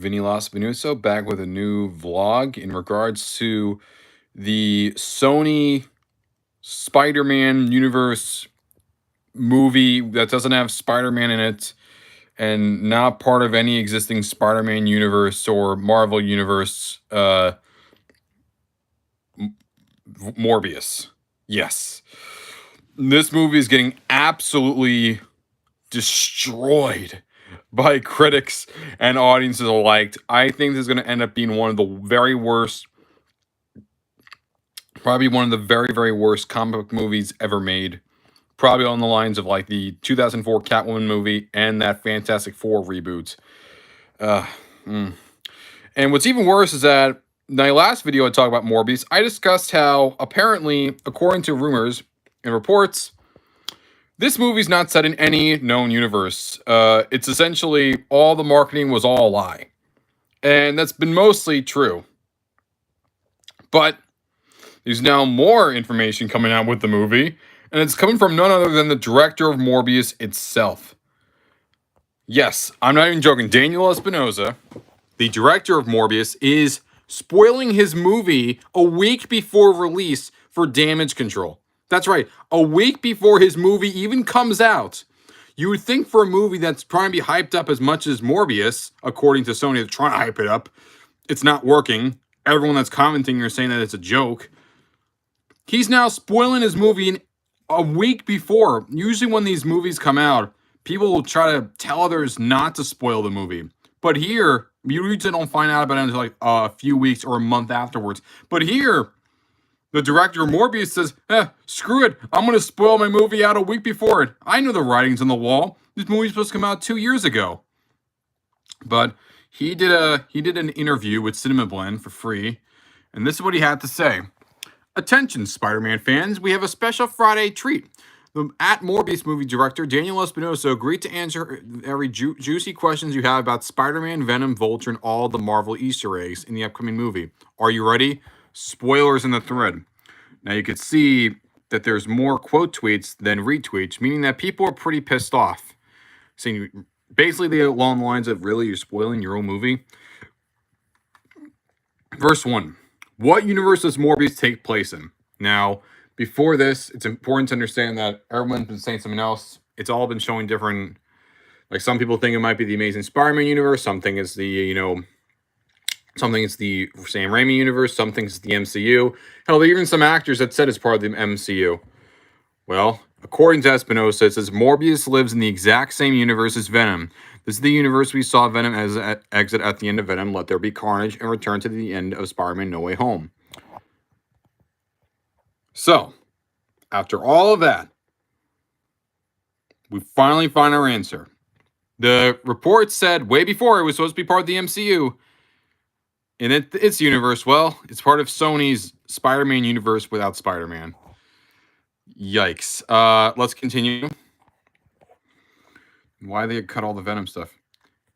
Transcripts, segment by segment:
Vinny Lospinuso back with a new vlog in regards to the Sony Spider-Man universe movie that doesn't have Spider-Man in it and not part of any existing Spider-Man universe or Marvel universe. Morbius. Yes. This movie is getting absolutely destroyed by critics and audiences alike. I think this is going to end up being one of the very worst, probably one of the very, very worst comic book movies ever made. Probably on the lines of like the 2004 Catwoman movie and that Fantastic Four reboot. Uh, mm. And what's even worse is that in my last video I talked about Morbius, I discussed how apparently, according to rumors and reports, this movie's not set in any known universe. It's essentially all the marketing was all a lie. And that's been mostly true. But there's now more information coming out with the movie, and it's coming from none other than the director of Morbius itself. Yes, I'm not even joking. Daniel Espinosa, the director of Morbius, is spoiling his movie a week before release for damage control. That's right, a week before his movie even comes out. You would think for a movie that's trying to be hyped up as much as Morbius, according to Sony, they're trying to hype it up. It's not working. Everyone that's commenting are saying that it's a joke. He's now spoiling his movie a week before. Usually when these movies come out, people will try to tell others not to spoil the movie. But here, you usually don't find out about it until like a few weeks or a month afterwards. But here, the director of Morbius says, screw it. I'm going to spoil my movie out a week before it. I know the writing's on the wall. This movie's supposed to come out 2 years ago. But he did an interview with Cinema Blend for free. And this is what he had to say. Attention, Spider-Man fans, we have a special Friday treat. The at Morbius movie director, Daniel Espinosa, agreed to answer every juicy questions you have about Spider-Man, Venom, Vulture, and all the Marvel Easter eggs in the upcoming movie. Are you ready? Spoilers in the thread. Now you can see that there's more quote tweets than retweets, meaning that people are pretty pissed off. Saying basically along the lines of, really, you're spoiling your own movie? Verse 1. What universe does Morbius take place in? Now, before this, it's important to understand that everyone's been saying something else. It's all been showing different, like some people think it might be the Amazing Spider-Man universe, something is the, something is the Sam Raimi universe, something is the MCU. Hell, there are even some actors that said it's part of the MCU. Well, according to Espinosa, it says Morbius lives in the exact same universe as Venom. This is the universe we saw Venom exit at the end of Venom, Let There Be Carnage, and return to the end of Spider-Man No Way Home. So, after all of that, we finally find our answer. The report said way before it was supposed to be part of the MCU. In its universe, well, it's part of Sony's Spider-Man universe without Spider-Man. Yikes. Let's continue. Why they cut all the Venom stuff?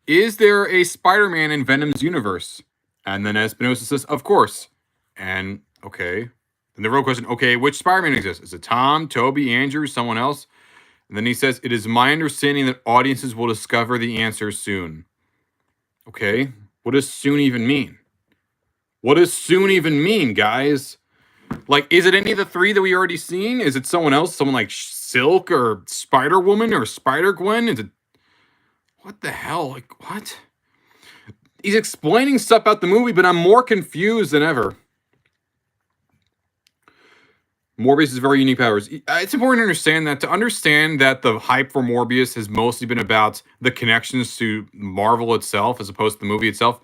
Is there a Spider-Man in Venom's universe? And then Espinosa says, of course. And, okay. Then the real question, okay, which Spider-Man exists? Is it Tom, Toby, Andrew, someone else? And then he says, it is my understanding that audiences will discover the answer soon. Okay, what does soon even mean? What does soon even mean, guys? Like, is it any of the three that we already seen? Is it someone else? Someone like Silk or Spider-Woman or Spider-Gwen? Is it... What the hell? Like, what? He's explaining stuff about the movie, but I'm more confused than ever. Morbius has very unique powers. It's important to understand that the hype for Morbius has mostly been about the connections to Marvel itself as opposed to the movie itself.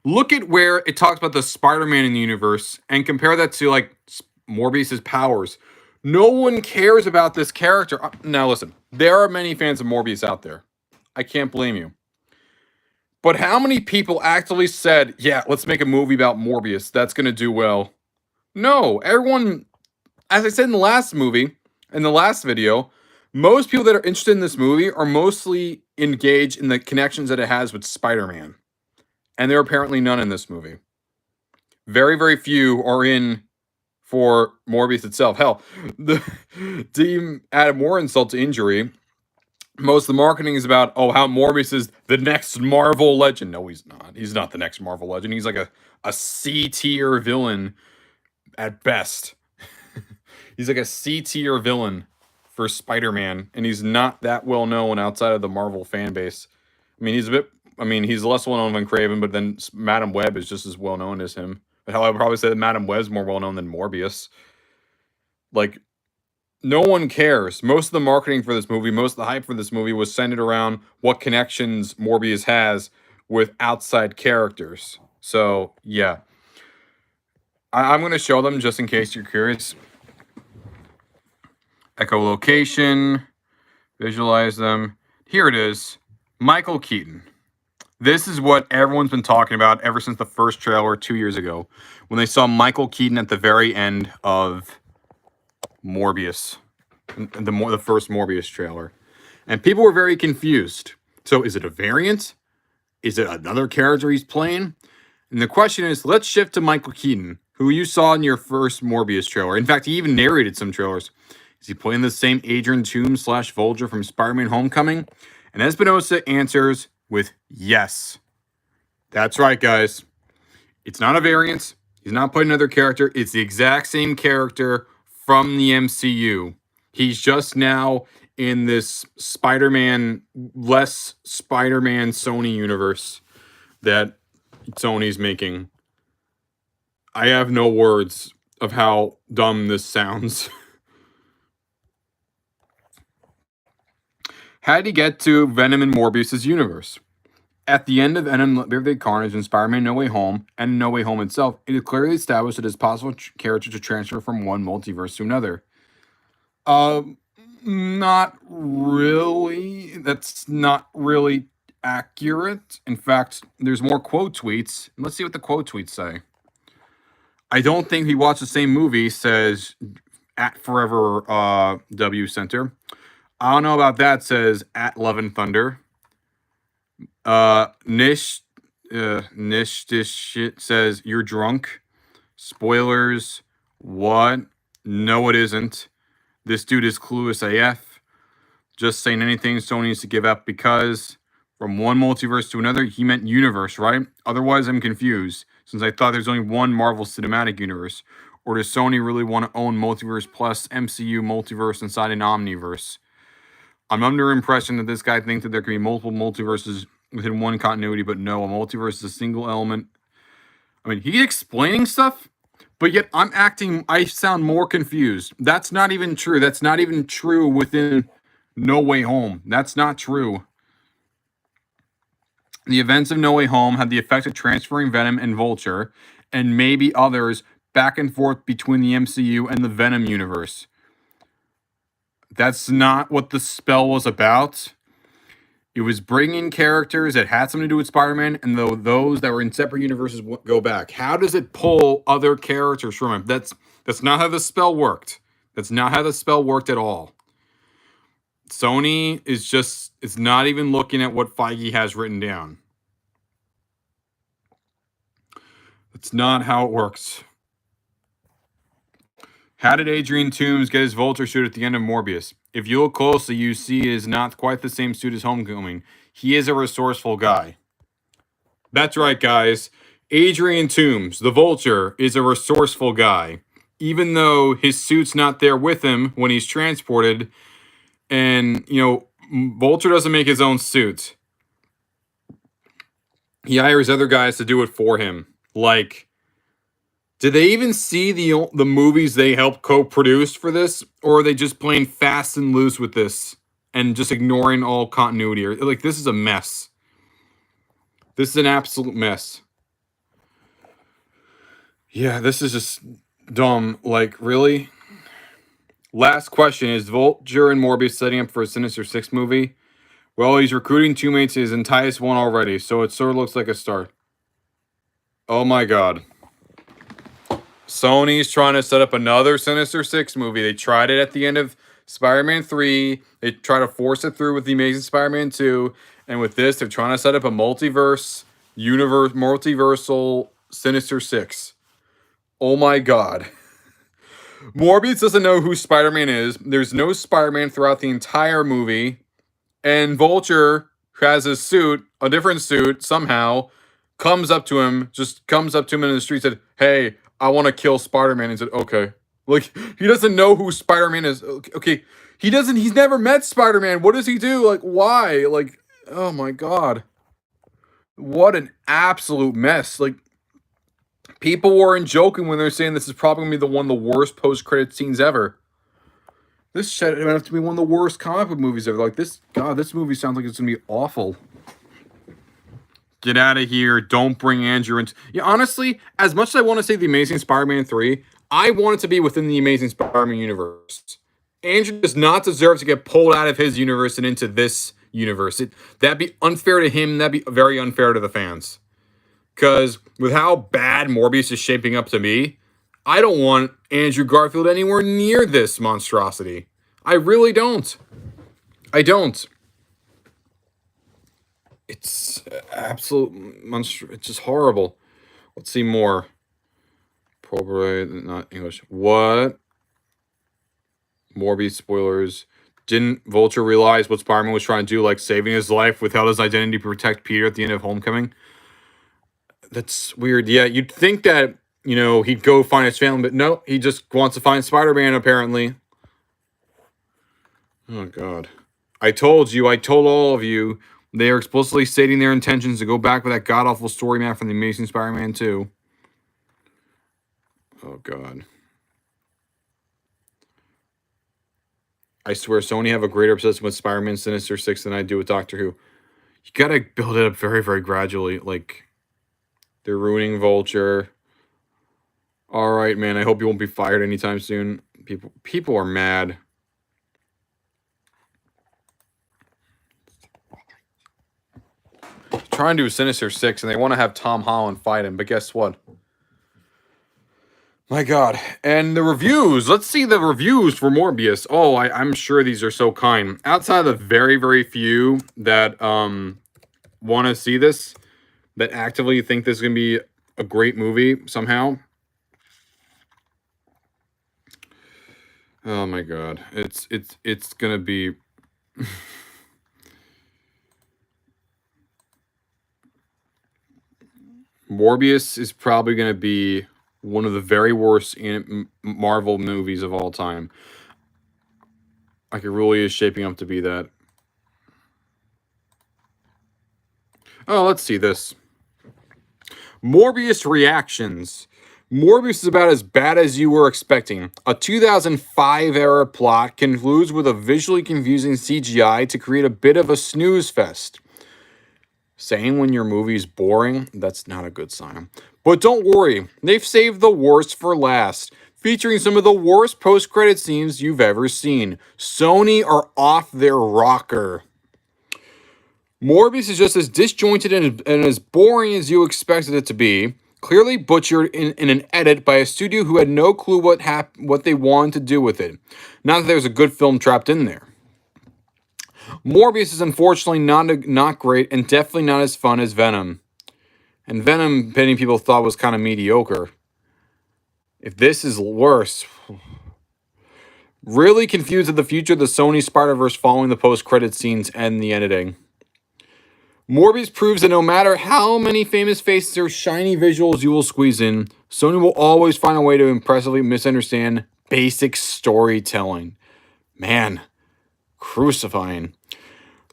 Look at where it talks about the Spider-Man in the universe and compare that to, like, Morbius's powers. No one cares about this character. Now, listen, there are many fans of Morbius out there. I can't blame you. But how many people actually said, yeah, let's make a movie about Morbius. That's going to do well. No, everyone, as I said in the last video, most people that are interested in this movie are mostly engaged in the connections that it has with Spider-Man. And there are apparently none in this movie. Very, very few are in for Morbius itself. Hell, to add more insult to injury, Most of the marketing is about, oh, how Morbius is the next Marvel legend. No, he's not. He's not the next Marvel legend. He's like a C tier villain at best. He's like a C tier villain for Spider-Man, and he's not that well known outside of the Marvel fan base. I mean, he's less well known than Craven, but then Madam Web is just as well known as him. But hell, I would probably say that Madam Web's more well known than Morbius. Like, no one cares. Most of the marketing for this movie, most of the hype for this movie was centered around what connections Morbius has with outside characters. So, yeah. I'm going to show them just in case you're curious. Echolocation. Visualize them. Here it is. Michael Keaton. This is what everyone's been talking about ever since the first trailer 2 years ago, when they saw Michael Keaton at the very end of Morbius, the first Morbius trailer. And people were very confused. So is it a variant? Is it another character he's playing? And the question is, let's shift to Michael Keaton, who you saw in your first Morbius trailer. In fact, he even narrated some trailers. Is he playing the same Adrian Toomes / Vulture from Spider-Man Homecoming? And Espinosa answers with yes. That's right, guys. It's not a variant. He's not playing another character. It's the exact same character from the MCU. He's just now in this Spider-Man, less Spider-Man Sony universe that Sony's making. I have no words of how dumb this sounds. How did he get to Venom and Morbius' universe? At the end of Venom, Birthday Carnage, and Spider-Man No Way Home, and No Way Home itself, it is clearly established that it is possible for characters to transfer from one multiverse to another. Not really. That's not really accurate. In fact, there's more quote tweets. Let's see what the quote tweets say. I don't think he watched the same movie, says at Forever W Center. I don't know about that, says at Love and Thunder. Nish this shit says you're drunk. Spoilers. What? No, it isn't. This dude is clueless AF. Just saying anything Sony needs to give up because from one multiverse to another, he meant universe, right? Otherwise, I'm confused since I thought there's only one Marvel Cinematic Universe. Or does Sony really want to own Multiverse plus MCU multiverse inside an Omniverse? I'm under impression that this guy thinks that there can be multiple multiverses within one continuity, but no, a multiverse is a single element. I mean, he's explaining stuff, but yet I sound more confused. That's not even true. That's not even true within No Way Home. That's not true. The events of No Way Home had the effect of transferring Venom and Vulture, and maybe others, back and forth between the MCU and the Venom universe. That's not what the spell was about. It was bringing characters that had something to do with Spider-Man, and those that were in separate universes go back. How does it pull other characters from him? That's not how the spell worked. That's not how the spell worked at all. Sony is not even looking at what Feige has written down. That's not how it works. How did Adrian Toomes get his Vulture suit at the end of Morbius? If you look closely, you see it is not quite the same suit as Homecoming. He is a resourceful guy. That's right, guys. Adrian Toomes, the Vulture, is a resourceful guy. Even though his suit's not there with him when he's transported, and, Vulture doesn't make his own suit. He hires other guys to do it for him. Like, did they even see the movies they helped co-produce for this? Or are they just playing fast and loose with this and just ignoring all continuity? Like, this is a mess. This is an absolute mess. Yeah, this is just dumb. Like, really? Last question. Is Vulture and Morbius setting up for a Sinister Six movie? Well, he's recruiting teammates in his entire one already, so it sort of looks like a start. Oh my god. Sony's trying to set up another Sinister Six movie. They tried it at the end of Spider-Man 3. They try to force it through with The Amazing Spider-Man 2. And with this, they're trying to set up a multiversal Sinister Six. Oh my god. Morbius doesn't know who Spider-Man is. There's no Spider-Man throughout the entire movie. And Vulture has a suit, a different suit, somehow comes up to him, just comes up to him in the street, said, "Hey, I want to kill Spider-Man." And said, "Okay." Like, he doesn't know who Spider-Man is. Okay. He's never met Spider-Man. What does he do? Like, why? Like, oh my God. What an absolute mess. Like, people weren't joking when they're saying this is probably gonna be one of the worst post-credit scenes ever. This shit might have to be one of the worst comic book movies ever. Like, this movie sounds like it's gonna be awful. Get out of here. Don't bring Andrew into... Yeah, honestly, as much as I want to say The Amazing Spider-Man 3, I want it to be within the Amazing Spider-Man universe. Andrew does not deserve to get pulled out of his universe and into this universe. That'd be unfair to him. That'd be very unfair to the fans. Because with how bad Morbius is shaping up to be, I don't want Andrew Garfield anywhere near this monstrosity. I really don't. I don't. It's absolute monster. It's just horrible. Let's see more. Probably not English. What? Morbius spoilers. Didn't Vulture realize what Spider-Man was trying to do, like saving his life, withheld his identity to protect Peter at the end of Homecoming? That's weird. Yeah, you'd think that, he'd go find his family, but no, he just wants to find Spider-Man, apparently. Oh, God. I told all of you, they are explicitly stating their intentions to go back with that god-awful story map from The Amazing Spider-Man 2. Oh, God. I swear, Sony have a greater obsession with Spider-Man Sinister Six than I do with Doctor Who. You gotta build it up very, very gradually. Like, they're ruining Vulture. All right, man. I hope you won't be fired anytime soon. People are mad. Trying to do Sinister Six, and they want to have Tom Holland fight him, but guess what? My God. And the reviews. Let's see the reviews for Morbius. Oh, I'm sure these are so kind. Outside of the very, very few that want to see this, that actively think this is going to be a great movie somehow. Oh my God. It's going to be... Morbius is probably going to be one of the very worst Marvel movies of all time. Like, it really is shaping up to be that. Oh, let's see this. Morbius reactions. Morbius is about as bad as you were expecting. A 2005 era plot concludes with a visually confusing CGI to create a bit of a snooze fest. Saying when your movie's boring, that's not a good sign. But don't worry, they've saved the worst for last, featuring some of the worst post-credit scenes you've ever seen. Sony are off their rocker. Morbius is just as disjointed and as boring as you expected it to be, clearly butchered in an edit by a studio who had no clue what they wanted to do with it. Not that there's a good film trapped in there. Morbius is unfortunately not great and definitely not as fun as Venom. And Venom, many people thought was kind of mediocre. If this is worse... Really confused at the future of the Sony Spider-Verse following the post-credit scenes and the editing. Morbius proves that no matter how many famous faces or shiny visuals you will squeeze in, Sony will always find a way to impressively misunderstand basic storytelling. Man, crucifying.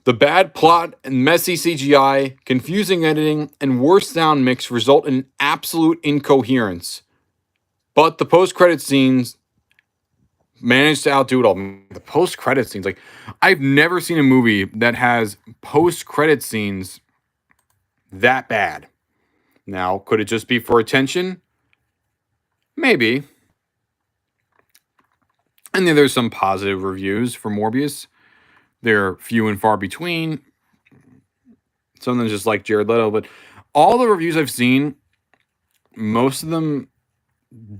The bad plot and messy CGI, confusing editing, and worse sound mix result in absolute incoherence. But the post-credit scenes managed to outdo it all. The post-credit scenes, like, I've never seen a movie that has post-credit scenes that bad. Now, could it just be for attention? Maybe. And then there's some positive reviews for Morbius. They're few and far between. Some of them just like Jared Leto, but all the reviews I've seen, most of them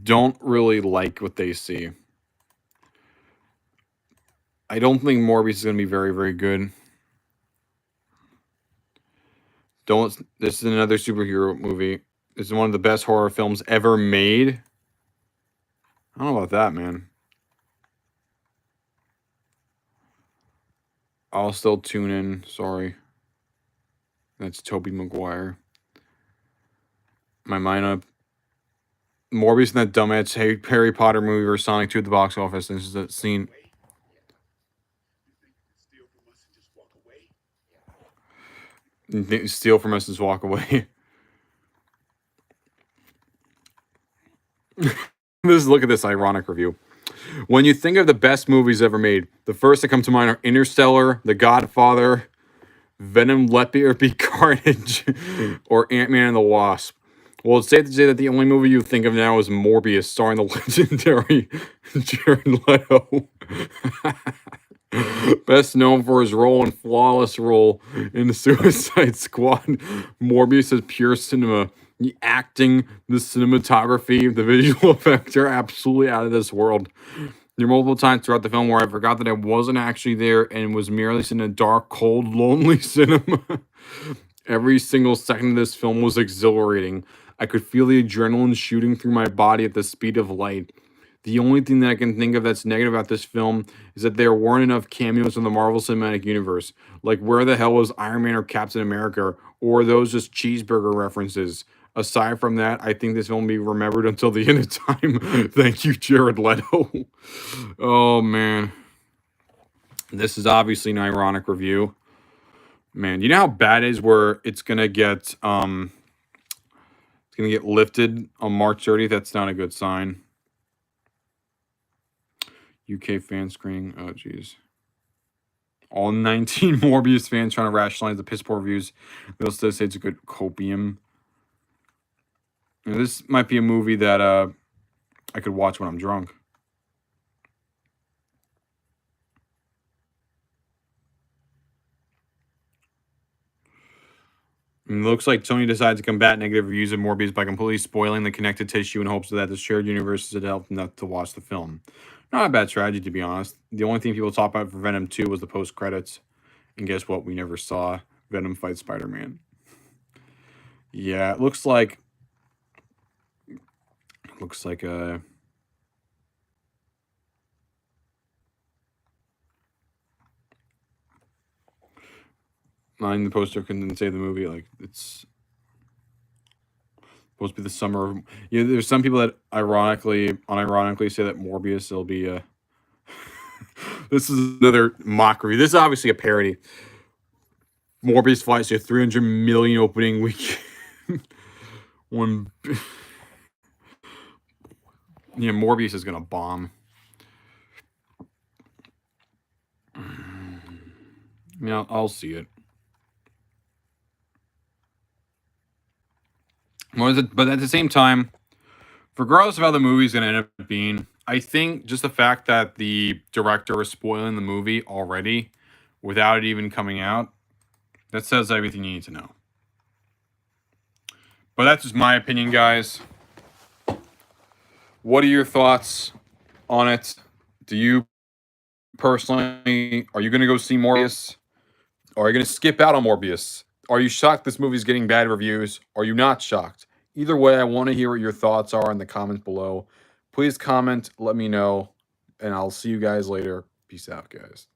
don't really like what they see. I don't think Morbius is going to be very, very good. This is another superhero movie. This is one of the best horror films ever made. I don't know about that, man. I'll still tune in. Sorry. That's Tobey Maguire. My mind up. Morbius and that dumbass Harry Potter movie or Sonic 2 at the box office. This is that scene. Steal from us and walk away. Look at this ironic review. When you think of the best movies ever made, the first that come to mind are Interstellar, The Godfather, Venom, Let There Be Carnage, or Ant-Man and the Wasp. Well, it's safe to say that the only movie you think of now is Morbius, starring the legendary Jared Leto. Best known for his flawless role in the Suicide Squad, Morbius is pure cinema. The acting, the cinematography, the visual effects are absolutely out of this world. There are multiple times throughout the film where I forgot that I wasn't actually there and was merely sitting in a dark, cold, lonely cinema. Every single second of this film was exhilarating. I could feel the adrenaline shooting through my body at the speed of light. The only thing that I can think of that's negative about this film is that there weren't enough cameos in the Marvel Cinematic Universe. Like, where the hell was Iron Man or Captain America? Or are those just cheeseburger references? Aside from that, I think this film will be remembered until the end of time. Thank you, Jared Leto. Oh, man. This is obviously an ironic review. Man, you know how bad it is where it's gonna get lifted on March 30th? That's not a good sign. UK fan screening. Oh, jeez. All 19 Morbius fans trying to rationalize the piss poor reviews. They'll still say it's a good copium. You know, this might be a movie that I could watch when I'm drunk. And it looks like Tony decides to combat negative reviews of Morbius by completely spoiling the connected tissue in hopes that the shared universe is help enough to watch the film. Not a bad strategy, to be honest. The only thing people talk about for Venom 2 was the post-credits. And guess what? We never saw Venom fight Spider-Man. Yeah, it looks like in the poster couldn't say the movie. Like, it's supposed to be the summer of. Yeah, there's some people that unironically say that Morbius will be. This is another mock review. This is obviously a parody. Morbius flies to a 300 million opening week. One. Yeah, Morbius is gonna bomb. Yeah, I'll see it. But at the same time, regardless of how the movie's gonna end up being, I think just the fact that the director is spoiling the movie already without it even coming out, that says everything you need to know. But that's just my opinion, guys. What are your thoughts on it? Do you personally, are you going to go see Morbius? Or are you going to skip out on Morbius? Are you shocked this movie's getting bad reviews? Are you not shocked? Either way, I want to hear what your thoughts are in the comments below. Please comment, let me know, and I'll see you guys later. Peace out, guys.